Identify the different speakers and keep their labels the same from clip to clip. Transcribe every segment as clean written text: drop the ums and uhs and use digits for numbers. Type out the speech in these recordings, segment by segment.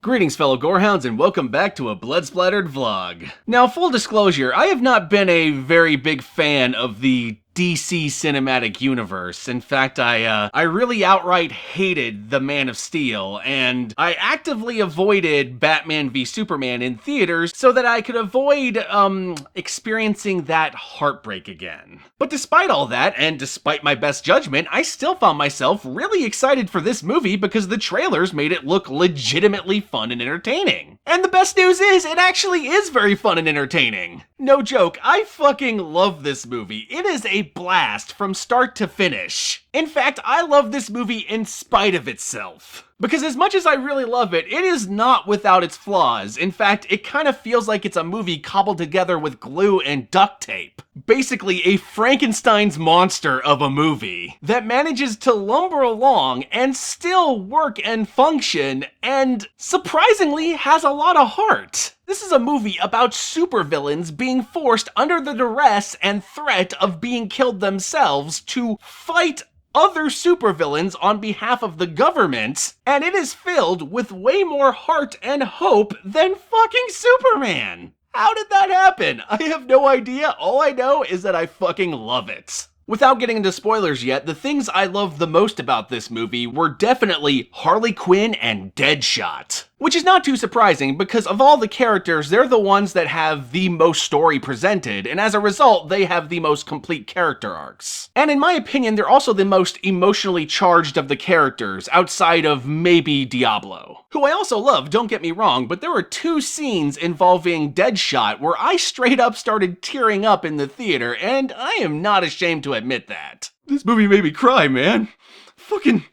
Speaker 1: Greetings fellow gorehounds and welcome back to a Blood Splattered vlog. Now full disclosure, I have not been a very big fan of the DC cinematic universe. In fact, I really outright hated The Man of Steel, and I actively avoided Batman v Superman in theaters so that I could avoid, experiencing that heartbreak again. But despite all that, and despite my best judgment, I still found myself really excited for this movie because the trailers made it look legitimately fun and entertaining. And the best news is, it actually is very fun and entertaining. No joke, I fucking love this movie. It is a blast from start to finish. In fact, I love this movie in spite of itself. Because as much as I really love it, it is not without its flaws. In fact, it kind of feels like it's a movie cobbled together with glue and duct tape. Basically, a Frankenstein's monster of a movie that manages to lumber along and still work and function, and surprisingly has a lot of heart. This is a movie about supervillains being forced under the duress and threat of being killed themselves to fight other supervillains on behalf of the government, and it is filled with way more heart and hope than fucking Superman. How did that happen? I have no idea. All I know is that I fucking love it. Without getting into spoilers yet, the things I loved the most about this movie were definitely Harley Quinn and Deadshot. Which is not too surprising, because of all the characters, they're the ones that have the most story presented, and as a result, they have the most complete character arcs. And in my opinion, they're also the most emotionally charged of the characters, outside of maybe Diablo, who I also love, don't get me wrong, but there were two scenes involving Deadshot where I straight up started tearing up in the theater, and I am not ashamed to admit that. This movie made me cry, man. Fucking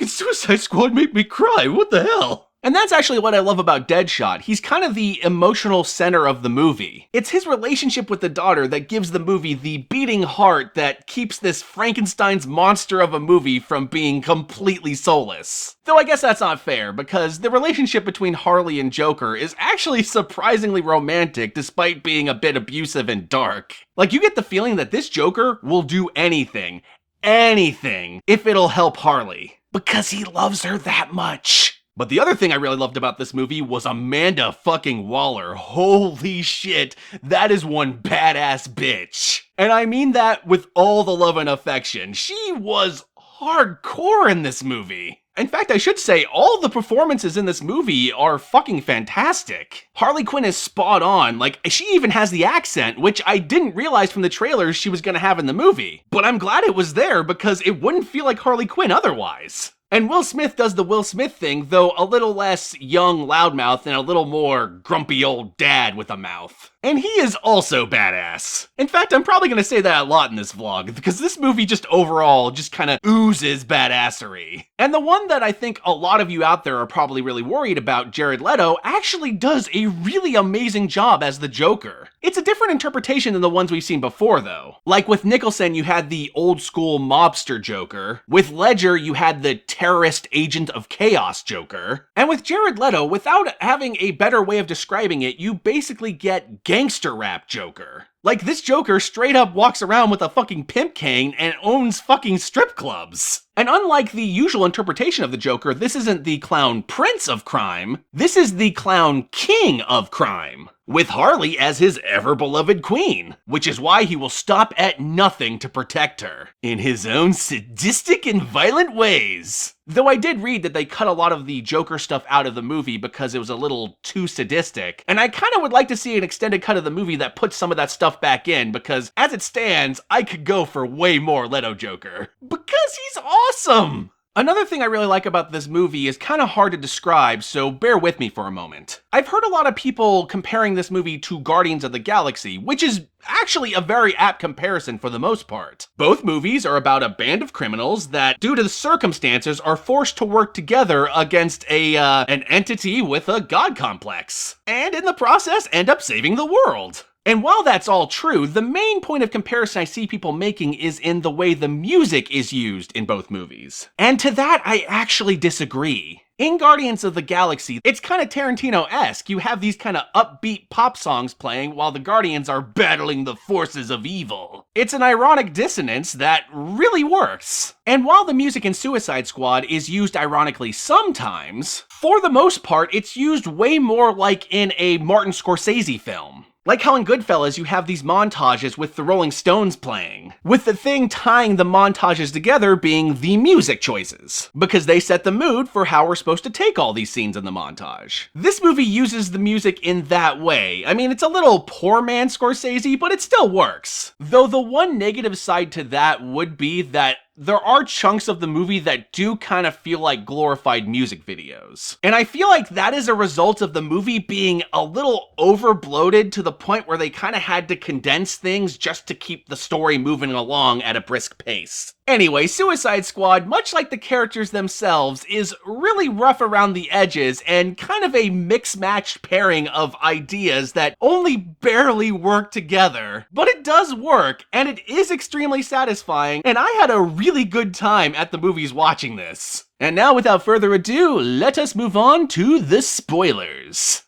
Speaker 1: Suicide Squad made me cry, what the hell? And that's actually what I love about Deadshot. He's kind of the emotional center of the movie. It's his relationship with the daughter that gives the movie the beating heart that keeps this Frankenstein's monster of a movie from being completely soulless. Though I guess that's not fair, because the relationship between Harley and Joker is actually surprisingly romantic despite being a bit abusive and dark. Like, you get the feeling that this Joker will do anything, if it'll help Harley. Because he loves her that much. But the other thing I really loved about this movie was Amanda fucking Waller. Holy shit, that is one badass bitch. And I mean that with all the love and affection. She was hardcore in this movie. In fact, I should say, all the performances in this movie are fucking fantastic. Harley Quinn is spot on, like, she even has the accent, which I didn't realize from the trailers she was gonna have in the movie. But I'm glad it was there, because it wouldn't feel like Harley Quinn otherwise. And Will Smith does the Will Smith thing, though a little less young loudmouth and a little more grumpy old dad with a mouth. And he is also badass. In fact, I'm probably gonna say that a lot in this vlog, because this movie just overall just kinda oozes badassery. And the one that I think a lot of you out there are probably really worried about, Jared Leto, actually does a really amazing job as the Joker. It's a different interpretation than the ones we've seen before, though. Like with Nicholson, you had the old school mobster Joker. With Ledger, you had the terrorist agent of chaos Joker. And with Jared Leto, without having a better way of describing it, you basically get gangster rap Joker. Like, this Joker straight up walks around with a fucking pimp cane and owns fucking strip clubs. And unlike the usual interpretation of the Joker, this isn't the clown prince of crime, this is the clown king of crime, with Harley as his ever-beloved queen, which is why he will stop at nothing to protect her, in his own sadistic and violent ways. Though I did read that they cut a lot of the Joker stuff out of the movie because it was a little too sadistic, and I kinda would like to see an extended cut of the movie that puts some of that stuff back in, because as it stands, I could go for way more Leto Joker. Because he's awesome! Another thing I really like about this movie is kind of hard to describe, so bear with me for a moment. I've heard a lot of people comparing this movie to Guardians of the Galaxy, which is actually a very apt comparison for the most part. Both movies are about a band of criminals that, due to the circumstances, are forced to work together against an entity with a god complex, and in the process end up saving the world. And while that's all true, the main point of comparison I see people making is in the way the music is used in both movies. And to that, I actually disagree. In Guardians of the Galaxy, it's kind of Tarantino-esque. You have these kind of upbeat pop songs playing while the Guardians are battling the forces of evil. It's an ironic dissonance that really works. And while the music in Suicide Squad is used ironically sometimes, for the most part, it's used way more like in a Martin Scorsese film. Like how in Goodfellas you have these montages with the Rolling Stones playing, with the thing tying the montages together being the music choices, because they set the mood for how we're supposed to take all these scenes in the montage. This movie uses the music in that way. I mean, it's a little poor man Scorsese, but it still works. Though the one negative side to that would be that there are chunks of the movie that do kind of feel like glorified music videos. And I feel like that is a result of the movie being a little over-bloated to the point where they kind of had to condense things just to keep the story moving along at a brisk pace. Anyway, Suicide Squad, much like the characters themselves, is really rough around the edges and kind of a mix-matched pairing of ideas that only barely work together. But it does work, and it is extremely satisfying, and I had a really good time at the movies watching this. And now, without further ado, let us move on to the spoilers.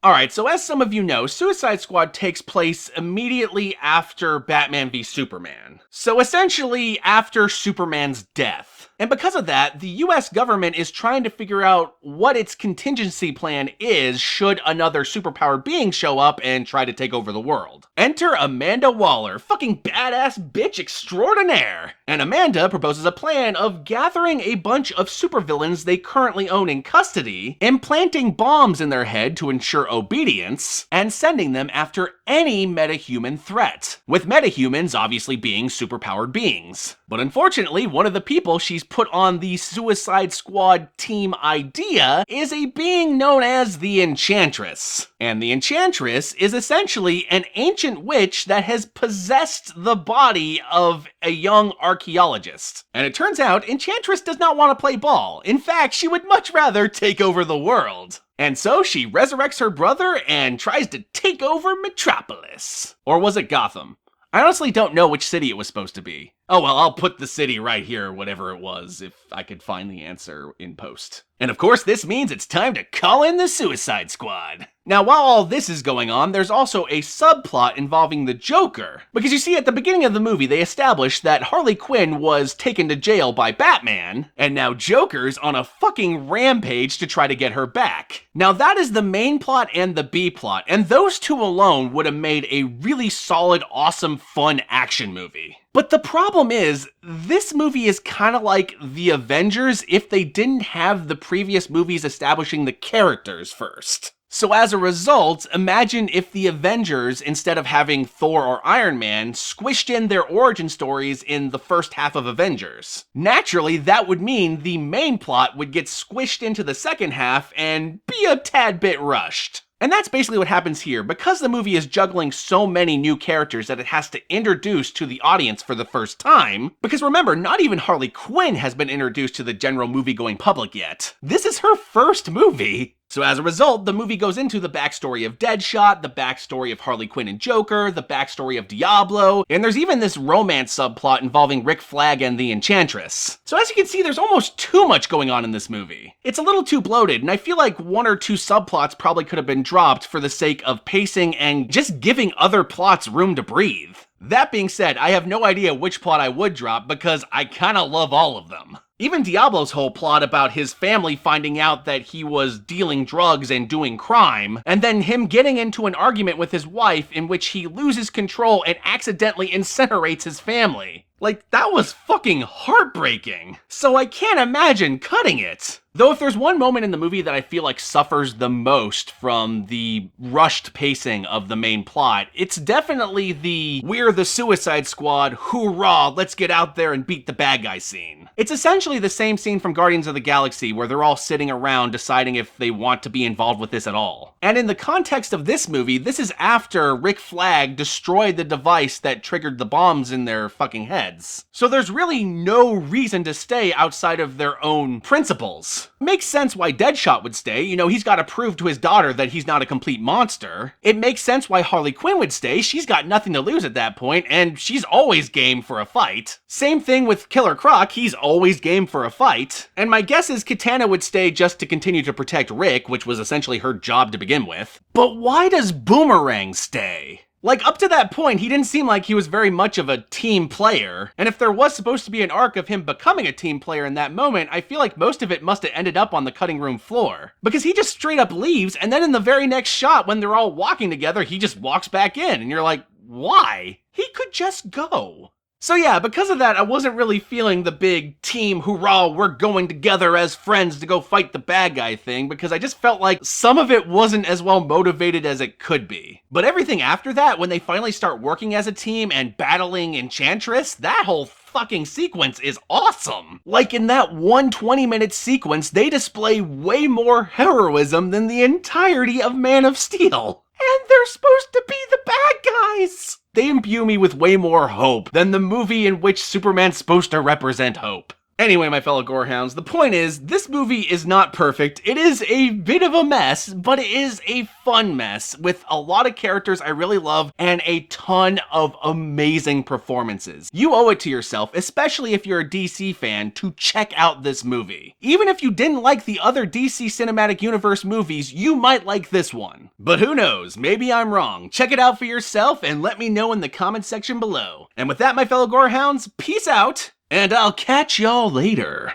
Speaker 1: Alright, so as some of you know, Suicide Squad takes place immediately after Batman v Superman. So essentially after Superman's death. And because of that, the US government is trying to figure out what its contingency plan is should another superpowered being show up and try to take over the world. Enter Amanda Waller, fucking badass bitch extraordinaire! And Amanda proposes a plan of gathering a bunch of supervillains they currently own in custody, implanting bombs in their head to ensure obedience, and sending them after any metahuman threat, with metahumans obviously being superpowered beings. But unfortunately, one of the people she's put on the Suicide Squad team idea is a being known as the Enchantress. And the Enchantress is essentially an ancient witch that has possessed the body of a young archaeologist. And it turns out, Enchantress does not want to play ball. In fact, she would much rather take over the world. And so she resurrects her brother and tries to take over Metropolis. Or was it Gotham? I honestly don't know which city it was supposed to be. Oh well, I'll put the city right here, whatever it was, if I could find the answer in post. And of course, this means it's time to call in the Suicide Squad. Now, while all this is going on, there's also a subplot involving the Joker. Because you see, at the beginning of the movie, they established that Harley Quinn was taken to jail by Batman, and now Joker's on a fucking rampage to try to get her back. Now, that is the main plot and the B plot, and those two alone would have made a really solid, awesome, fun action movie. But the problem is, this movie is kind of like The Avengers if they didn't have the previous movies establishing the characters first. So as a result, imagine if the Avengers, instead of having Thor or Iron Man, squished in their origin stories in the first half of Avengers. Naturally, that would mean the main plot would get squished into the second half and be a tad bit rushed. And that's basically what happens here, because the movie is juggling so many new characters that it has to introduce to the audience for the first time. Because remember, not even Harley Quinn has been introduced to the general movie-going public yet. This is her first movie. So as a result, the movie goes into the backstory of Deadshot, the backstory of Harley Quinn and Joker, the backstory of Diablo, and there's even this romance subplot involving Rick Flag and the Enchantress. So as you can see, there's almost too much going on in this movie. It's a little too bloated, and I feel like one or two subplots probably could have been dropped for the sake of pacing and just giving other plots room to breathe. That being said, I have no idea which plot I would drop because I kinda love all of them. Even Diablo's whole plot about his family finding out that he was dealing drugs and doing crime, and then him getting into an argument with his wife in which he loses control and accidentally incinerates his family. Like, that was fucking heartbreaking. So I can't imagine cutting it. Though if there's one moment in the movie that I feel like suffers the most from the rushed pacing of the main plot, it's definitely the "we're the Suicide Squad, hoorah, let's get out there and beat the bad guy" scene. It's essentially the same scene from Guardians of the Galaxy where they're all sitting around deciding if they want to be involved with this at all. And in the context of this movie, this is after Rick Flag destroyed the device that triggered the bombs in their fucking heads. So there's really no reason to stay outside of their own principles. world. Makes sense why Deadshot would stay, you know, he's gotta prove to his daughter that he's not a complete monster. It makes sense why Harley Quinn would stay, she's got nothing to lose at that point, and she's always game for a fight. Same thing with Killer Croc, he's always game for a fight. And my guess is Katana would stay just to continue to protect Rick, which was essentially her job to begin with. But why does Boomerang stay? Like, up to that point, he didn't seem like he was very much of a team player, and if there was supposed to be an arc of him becoming a team player in that moment, I feel like most of it must have ended up on the cutting room floor. Because he just straight up leaves, and then in the very next shot, when they're all walking together, he just walks back in, and you're like, why? He could just go. So yeah, because of that, I wasn't really feeling the big team hoorah, we're going together as friends to go fight the bad guy thing, because I just felt like some of it wasn't as well motivated as it could be. But everything after that, when they finally start working as a team and battling Enchantress, that whole fucking sequence is awesome. Like in that one 20-minute sequence, they display way more heroism than the entirety of Man of Steel. And they're supposed to be the bad guys! They imbue me with way more hope than the movie in which Superman's supposed to represent hope. Anyway, my fellow Gorehounds, the point is, this movie is not perfect. It is a bit of a mess, but it is a fun mess with a lot of characters I really love and a ton of amazing performances. You owe it to yourself, especially if you're a DC fan, to check out this movie. Even if you didn't like the other DC Cinematic Universe movies, you might like this one. But who knows, maybe I'm wrong. Check it out for yourself and let me know in the comment section below. And with that, my fellow Gorehounds, peace out! And I'll catch y'all later.